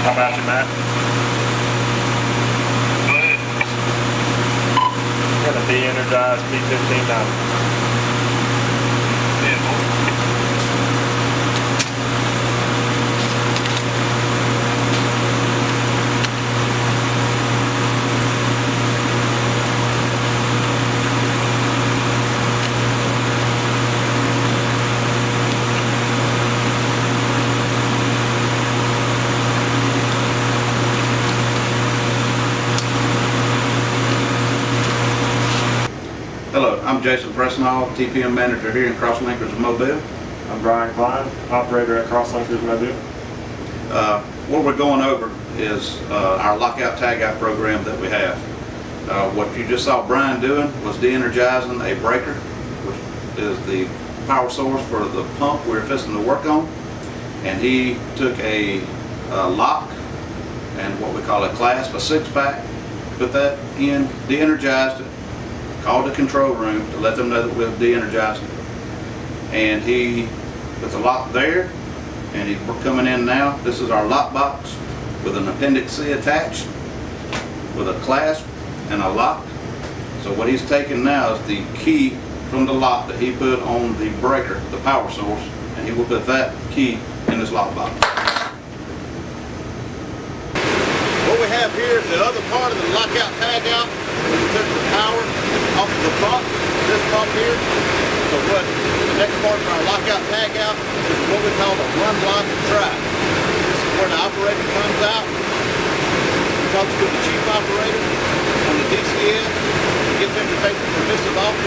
How about you, Matt? Got a de-energized P1590. Hello, I'm Jason Presnall, TPM Manager here in Crosslinkers of Mobile. I'm Brian Klein, operator at Crosslinkers Mobile. What we're going over is our lockout tagout program that we have. What you just saw Brian doing was de-energizing a breaker, which is the power source for the pump we're fixing to work on. And he took a lock and what we call a clasp, a 6-pack, put that in, de-energized it, called the control room to let them know that we've de-energized it. And he put the lock there, and he's coming in now. This is our lock box with an Appendix C attached, with a clasp and a lock. So what he's taking now is the key from the lock that he put on the breaker, the power source, and he will put that key in this lock box. What we have here is the other part of the lockout tagout. We took the power off of the pump, this pump here. So what the next part of our lockout tagout is what we call the run, lock, and try. This is where the operator comes out, talks to the chief operator on the DCS, gets him to take the permissive off,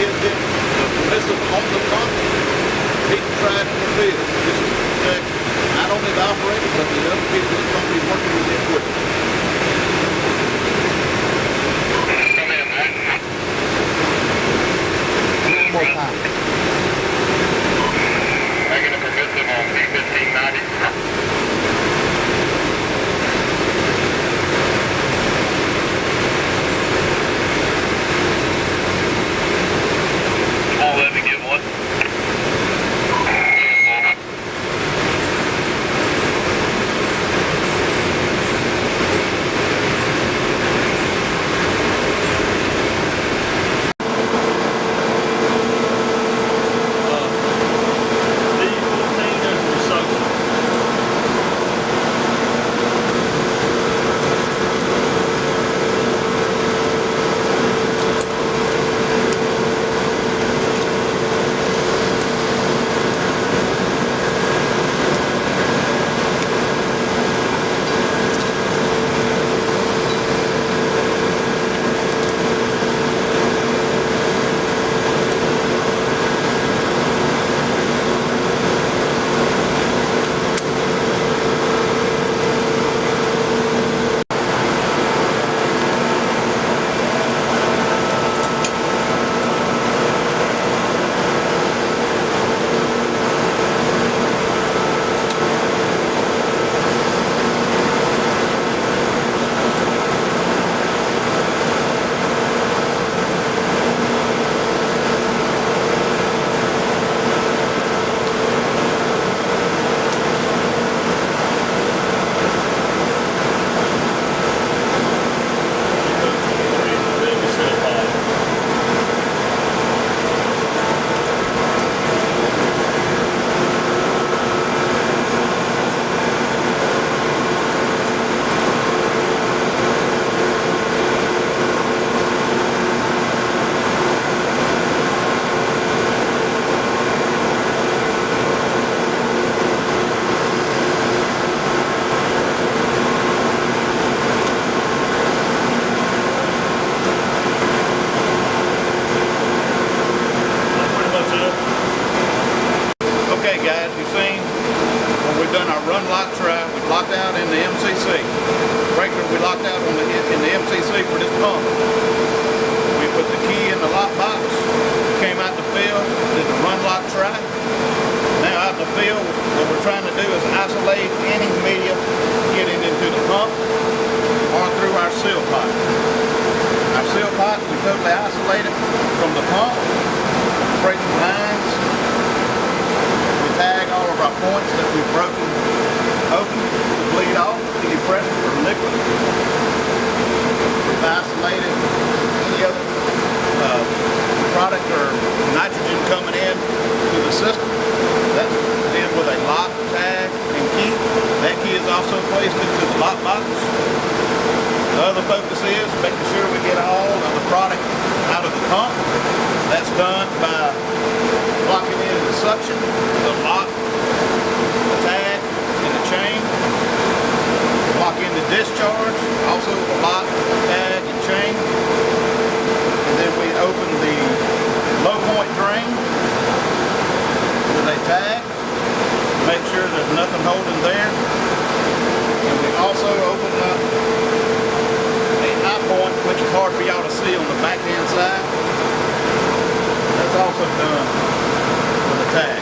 gives him the permissive on the pump. He can try it in the field. This is to protect not only the operator, but the other people that come be working with the equipment. One more time. Making a permissive on P1590. I'll let me give one. Locked out in the MCC. Breaker we locked out on in the MCC for this pump. We put the key in the lock box, came out the field, did the run, lock, try. Now out in the field, what we're trying to do is isolate any media getting into the pump or through our seal pipe. Our seal pipe, we totally isolated from the pump, breaking lines. We tag all of our points that we've broken open to bleed off any pressure or liquid. We've isolated any other product or nitrogen coming in to the system. That's in with a lock, tag, and key. That key is also placed into the lock box. The other focus is making sure we get all of the product out of the pump. That's done by locking in the suction, the lock, the tag, and the chain. Lock in the discharge, also the lock, tag, and chain. And then we open the low point drain with a tag. Make sure there's nothing holding there. And we also open up a high point, which is hard for y'all to see on the backhand side. That's also done with a tag.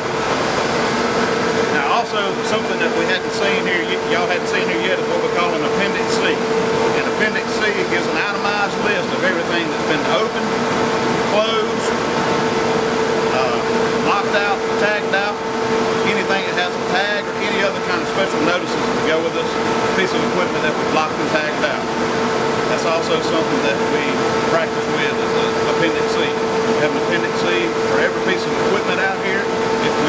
Now also, something that we hadn't seen here, y'all hadn't seen here yet, is what we call an Appendix C. And Appendix C gives an itemized list of everything that's been opened, closed, locked out, tagged out, anything that has a tag or any other kind of special notices to go with this piece of equipment that we've locked and tagged out. That's also something that we practice with, is the Appendix C. We have an Appendix C for every piece of equipment out here. If we